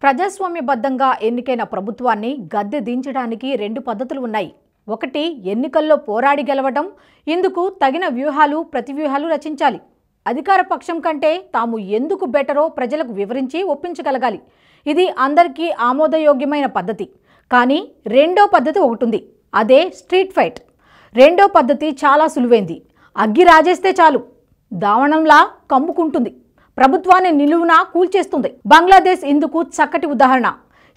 ప్రజాస్వామ్యబద్ధంగా ఎన్నికైన ప్రభుత్వాన్ని గద్దె దించడానికి రెండు పద్ధతులు ఉన్నాయి. ఒకటి ఎన్నికల్లో పోరాడి గెలవడం. ఇందుకు తగిన వ్యూహాలు ప్రతివ్యూహాలు రచించాలి. అధికార పక్షం కంటే తాము ఎందుకు బెటరో ప్రజలకు వివరించి ఒప్పించగలగాలి. ఇది అందరికీ ఆమోదయోగ్యమైన పద్ధతి. కానీ రెండో పద్ధతి ఒకటి ఉంది. అదే స్ట్రీట్ ఫైట్. రెండో పద్ధతి చాలా సులువైంది. అగ్గి రాజేస్తే చాలు, దావణంలా కమ్ముకుంటుంది, ప్రభుత్వాన్ని నిలువునా కూల్చేస్తుంది. బంగ్లాదేశ్ ఇందుకు చక్కటి ఉదాహరణ.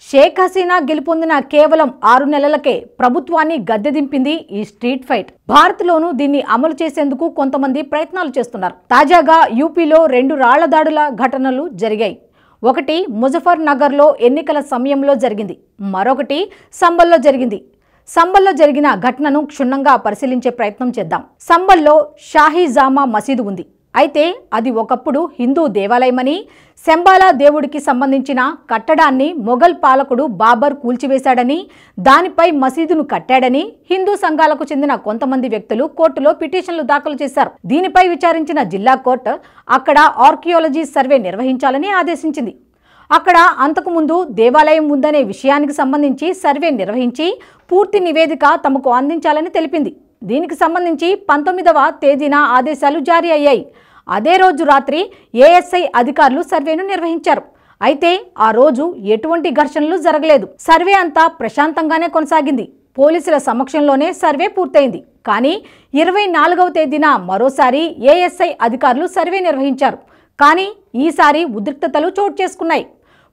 షేక్ హసీనా గెలుపొందిన కేవలం 6 నెలలకే ప్రభుత్వాన్ని గద్దెదింపింది ఈ స్ట్రీట్ ఫైట్. భారత్లోనూ దీన్ని అమలు చేసేందుకు కొంతమంది ప్రయత్నాలు చేస్తున్నారు. తాజాగా యూపీలో 2 రాళ్ల దాడుల ఘటనలు జరిగాయి. ఒకటి ముజఫర్ నగర్లో ఎన్నికల సమయంలో జరిగింది, మరొకటి సంబల్లో జరిగింది. సంబల్లో జరిగిన ఘటనను క్షుణ్ణంగా పరిశీలించే ప్రయత్నం చేద్దాం. సంబల్లో షాహీ జామా మసీదు ఉంది. అయితే అది ఒకప్పుడు హిందూ దేవాలయమని, శంబాలా దేవుడికి సంబంధించిన కట్టడాన్ని మొఘల్ పాలకుడు బాబర్ కూల్చివేశాడని, దానిపై మసీదును కట్టాడని హిందూ సంఘాలకు చెందిన కొంతమంది వ్యక్తులు కోర్టులో పిటిషన్లు దాఖలు చేశారు. దీనిపై విచారించిన జిల్లా కోర్టు అక్కడ ఆర్కియాలజీ సర్వే నిర్వహించాలని ఆదేశించింది. అక్కడ అంతకుముందు దేవాలయం ఉందనే విషయానికి సంబంధించి సర్వే నిర్వహించి పూర్తి నివేదిక తమకు అందించాలని తెలిపింది. దీనికి సంబంధించి 19వ తేదీన ఆదేశాలు జారీ అయ్యాయి. అదే రోజు రాత్రి ఏఎస్ఐ అధికారులు సర్వేను నిర్వహించారు. అయితే ఆ రోజు ఎటువంటి ఘర్షణలు జరగలేదు. సర్వే అంతా ప్రశాంతంగానే కొనసాగింది. పోలీసుల సమక్షంలోనే సర్వే పూర్తయింది. కానీ 24వ తేదీన మరోసారి ఏఎస్ఐ అధికారులు సర్వే నిర్వహించారు. కానీ ఈసారి ఉద్రిక్తతలు చోటు చేసుకున్నాయి.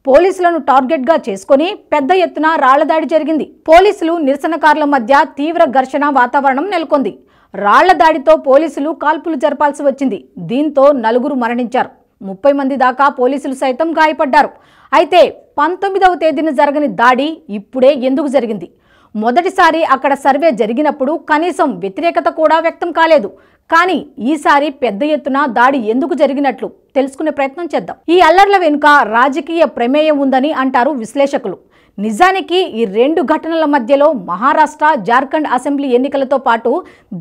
పోలీసులను టార్గెట్గా చేసుకుని పెద్ద ఎత్తున రాళ్లదాడి జరిగింది. పోలీసులు నిరసనకారుల మధ్య తీవ్ర ఘర్షణ వాతావరణం నెలకొంది. రాళ్ల దాడితో పోలీసులు కాల్పులు జరపాల్సి వచ్చింది. దీంతో 4 మరణించారు. 30 మంది దాకా పోలీసులు సైతం గాయపడ్డారు. అయితే 19వ తేదీన జరగని దాడి ఇప్పుడే ఎందుకు జరిగింది? మొదటిసారి అక్కడ సర్వే జరిగినప్పుడు కనీసం వ్యతిరేకత కూడా వ్యక్తం కాలేదు. కానీ ఈసారి పెద్ద ఎత్తున దాడి ఎందుకు జరిగినట్లు తెలుసుకునే ప్రయత్నం చేద్దాం. ఈ అల్లర్ల వెనుక రాజకీయ ప్రమేయం ఉందని అంటారు విశ్లేషకులు. నిజానికి ఈ 2 ఘటనల మధ్యలో మహారాష్ట్ర, జార్ఖండ్ అసెంబ్లీ ఎన్నికలతో పాటు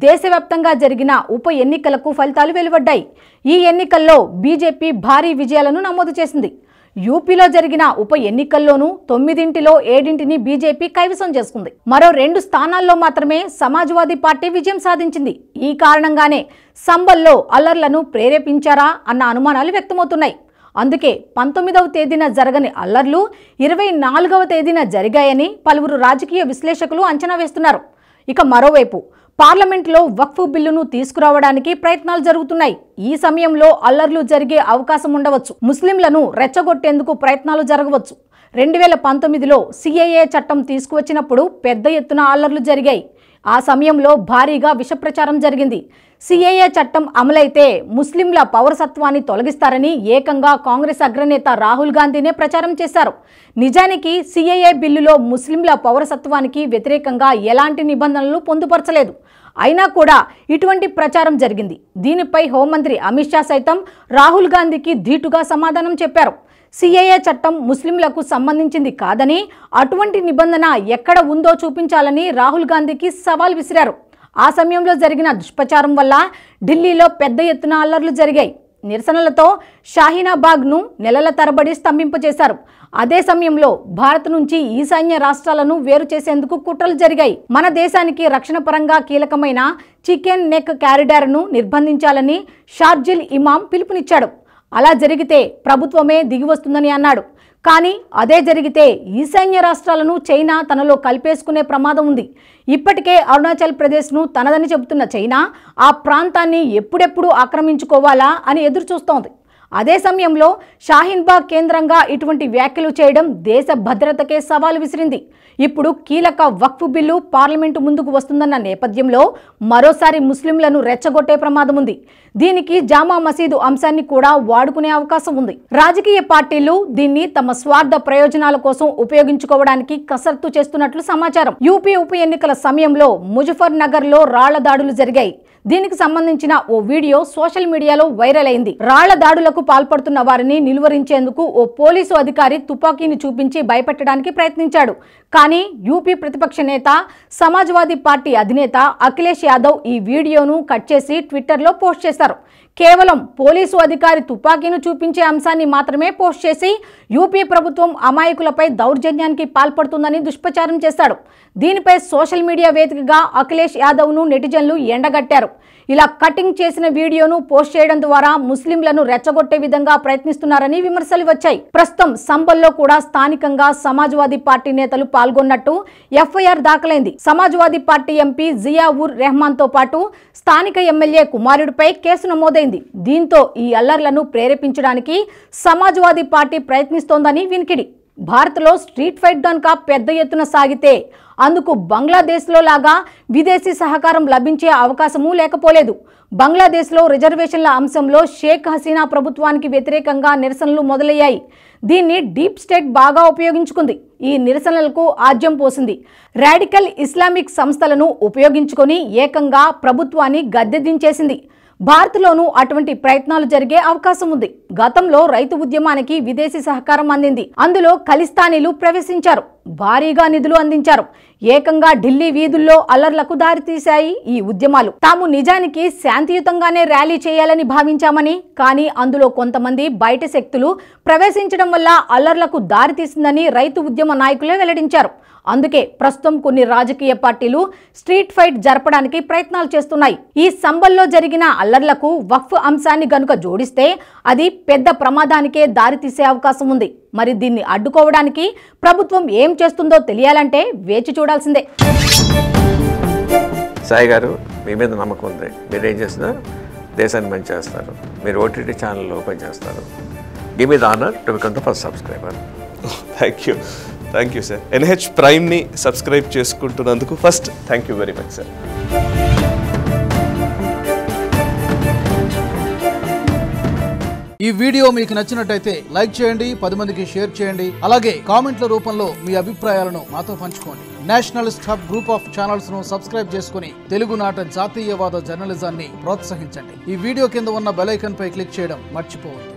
దేశవ్యాప్తంగా జరిగిన ఉప ఎన్నికలకు ఫలితాలు వెలువడ్డాయి. ఈ ఎన్నికల్లో బీజేపీ భారీ విజయాలను నమోదు చేసింది. యూపీలో జరిగిన ఉప ఎన్నికల్లోనూ 9ంటిలో 7ంటిని బీజేపీ కైవసం చేసుకుంది. మరో 2 స్థానాల్లో మాత్రమే సమాజ్వాదీ పార్టీ విజయం సాధించింది. ఈ కారణంగానే సంబల్లో అల్లర్లను ప్రేరేపించారా అన్న అనుమానాలు వ్యక్తమవుతున్నాయి. అందుకే 19వ తేదీన జరగని అల్లర్లు 24వ తేదీన జరిగాయని పలువురు రాజకీయ విశ్లేషకులు అంచనా వేస్తున్నారు. ఇక మరోవైపు పార్లమెంట్లో వక్ఫ్ బిల్లును తీసుకురావడానికి ప్రయత్నాలు జరుగుతున్నాయి. ఈ సమయంలో అల్లర్లు జరిగే అవకాశం ఉండవచ్చు. ముస్లింలను రెచ్చగొట్టేందుకు ప్రయత్నాలు జరగవచ్చు. 2019లో సిఏఏ చట్టం తీసుకువచ్చినప్పుడు పెద్ద ఎత్తున అల్లర్లు జరిగాయి. ఆ సమయంలో భారీగా విషప్రచారం జరిగింది. సిఏఏ చట్టం అమలైతే ముస్లింల పౌరసత్వాన్ని తొలగిస్తారని ఏకంగా కాంగ్రెస్ అగ్రనేత రాహుల్ గాంధీనే ప్రచారం చేశారు. నిజానికి సిఏఏ బిల్లులో ముస్లింల పౌరసత్వానికి వ్యతిరేకంగా ఎలాంటి నిబంధనలు పొందుపరచలేదు. అయినా కూడా ఇటువంటి ప్రచారం జరిగింది. దీనిపై హోంమంత్రి అమిత్ షా సైతం రాహుల్ గాంధీకి ధీటుగా సమాధానం చెప్పారు. సిఏఏ చట్టం ముస్లింలకు సంబంధించింది కాదని, అటువంటి నిబంధన ఎక్కడ ఉందో చూపించాలని రాహుల్ గాంధీకి సవాల్ విసిరారు. ఆ సమయంలో జరిగిన దుష్ప్రచారం వల్ల ఢిల్లీలో పెద్ద ఎత్తున అల్లర్లు జరిగాయి. నిరసనలతో షాహీనాబాగ్ను నెలల తరబడి స్తంభింపజేశారు. అదే సమయంలో భారత్ నుంచి ఈశాన్య రాష్ట్రాలను వేరు చేసేందుకు కుట్రలు జరిగాయి. మన దేశానికి రక్షణ పరంగా కీలకమైన చికెన్ నెక్ కారిడార్ను నిర్బంధించాలని షార్జిల్ ఇమాం పిలుపునిచ్చాడు. అలా జరిగితే ప్రభుత్వమే దిగివస్తుందని అన్నాడు. కానీ అదే జరిగితే ఈశాన్య రాష్ట్రాలను చైనా తనలో కలిపేసుకునే ప్రమాదం ఉంది. ఇప్పటికే అరుణాచల్ ప్రదేశ్ను తనదని చెబుతున్న చైనా ఆ ప్రాంతాన్ని ఎప్పుడెప్పుడు ఆక్రమించుకోవాలా అని ఎదురు చూస్తోంది. అదే సమయంలో షాహీన్బాగ్ కేంద్రంగా ఇటువంటి వ్యాఖ్యలు చేయడం దేశ భద్రతకే సవాలు విసిరింది. ఇప్పుడు కీలక వక్ఫ్ బిల్లు పార్లమెంటు ముందుకు వస్తుందన్న నేపథ్యంలో మరోసారి ముస్లింలను రెచ్చగొట్టే ప్రమాదం ఉంది. దీనికి జామా మసీదు అంశాన్ని కూడా వాడుకునే అవకాశం ఉంది. రాజకీయ పార్టీలు దీన్ని తమ స్వార్థ ప్రయోజనాల కోసం ఉపయోగించుకోవడానికి కసరత్తు చేస్తున్నట్లు సమాచారం. యూపీ ఉప ఎన్నికల సమయంలో ముజఫర్ నగర్లో రాళ్ల దాడులు జరిగాయి. దీనికి సంబంధించిన ఓ వీడియో సోషల్ మీడియాలో వైరల్ అయింది. రాళ్ల దాడులకు పాల్పడుతున్న వారిని నిలువరించేందుకు ఓ పోలీసు అధికారి తుపాకీని చూపించి భయపెట్టడానికి ప్రయత్నించాడు. కానీ యూపీ ప్రతిపక్ష నేత, సమాజ్వాదీ పార్టీ అధినేత అఖిలేష్ యాదవ్ ఈ వీడియోను కట్ చేసి ట్విట్టర్లో పోస్ట్ చేశారు. కేవలం పోలీసు అధికారి తుపాకీను చూపించే అంశాన్ని మాత్రమే పోస్ట్ చేసి యూపీ ప్రభుత్వం అమాయకులపై దౌర్జన్యానికి పాల్పడుతుందని దుష్ప్రచారం చేశాడు. దీనిపై సోషల్ మీడియా వేదికగా అఖిలేష్ యాదవ్ను నెటిజన్లు ఎండగట్టారు. ఇలా కటింగ్ చేసిన వీడియోను పోస్ట్ చేయడం ద్వారా ముస్లింలను రెచ్చగొట్టే విధంగా ప్రయత్నిస్తున్నారని విమర్శలు వచ్చాయి. ప్రస్తుతం సంబల్లో కూడా స్థానికంగా సమాజ్వాదీ పార్టీ నేతలు పాల్గొన్నట్టు ఎఫ్ఐఆర్ దాఖలైంది. సమాజ్వాదీ పార్టీ ఎంపీ జియా ఉర్ రెహమాన్ తో పాటు స్థానిక ఎమ్మెల్యే కుమారుడిపై కేసు నమోదైంది. దీంతో ఈ అల్లర్లను ప్రేరేపించడానికి సమాజ్వాదీ పార్టీ ప్రయత్నిస్తోందని వినికిడి. భారత్లో స్ట్రీట్ ఫైట్ గనుక పెద్ద ఎత్తున సాగితే అందుకు బంగ్లాదేశ్లో లాగా విదేశీ సహకారం లభించే అవకాశమూ లేకపోలేదు. బంగ్లాదేశ్లో రిజర్వేషన్ల అంశంలో షేక్ హసీనా ప్రభుత్వానికి వ్యతిరేకంగా నిరసనలు మొదలయ్యాయి. దీన్ని డీప్ స్టేట్ బాగా ఉపయోగించుకుంది. ఈ నిరసనలకు ఆజ్యం పోసింది. రాడికల్ ఇస్లామిక్ సంస్థలను ఉపయోగించుకొని ఏకంగా ప్రభుత్వాన్ని గద్దెదించేసింది. భారత్లోనూ అటువంటి ప్రయత్నాలు జరిగే అవకాశం ఉంది. గతంలో రైతు ఉద్యమానికి విదేశీ సహకారం అందింది. అందులో ఖలిస్తానీలు ప్రవేశించారు, భారీగా నిధులు అందించారు. ఏకంగా ఢిల్లీ వీధుల్లో అల్లర్లకు దారితీశాయి ఈ ఉద్యమాలు. తాము నిజానికి శాంతియుతంగానే ర్యాలీ చేయాలని భావించామని, కానీ అందులో కొంతమంది బయట శక్తులు ప్రవేశించడం వల్ల అల్లర్లకు దారితీసిందని రైతు ఉద్యమ నాయకులే వెల్లడించారు. అందుకే ప్రస్తుతం కొన్ని రాజకీయ పార్టీలు స్ట్రీట్ ఫైట్ జరపడానికి ప్రయత్నాలు చేస్తున్నాయి. ఈ సంబల్లో జరిగిన అల్లర్లకు వక్ఫ్ అంశాన్ని గనుక జోడిస్తే అది పెద్ద ప్రమాదానికే దారితీసే అవకాశం ఉంది. మరి దీన్ని అడ్డుకోవడానికి ప్రభుత్వం ఏం చేస్తుందో తెలియాలంటే వేచి చూడాల్సిందే. సాయి గారు, మీ మీద నమ్మకం ఉంది. మీరు ఏం చేసినా దేశాన్ని మంచి చేస్తారు. మీరు ఓటీటీ ఛానల్ ఓపెన్ చేస్తారు. Give me the honour to become the first subscriber. Thank you sir. NH ప్రైమ్ని సబ్స్క్రైబ్ చేసుకుంటున్నందుకు first thank you very much sir. ఈ వీడియో మీకు నచ్చినట్టయితే లైక్ చేయండి, 10 మందికి షేర్ చేయండి. అలాగే కామెంట్ల రూపంలో మీ అభిప్రాయాలను మాతో పంచుకోండి. Nationalist hub group of channels ను సబ్స్క్రైబ్ చేసుకుని తెలుగునాట జాతీయవాద జర్నలిజాన్ని ప్రోత్సహించండి. ఈ వీడియో కింద ఉన్న బెల్ ఐకాన్ పై క్లిక్ చేయడం మర్చిపోవద్దు.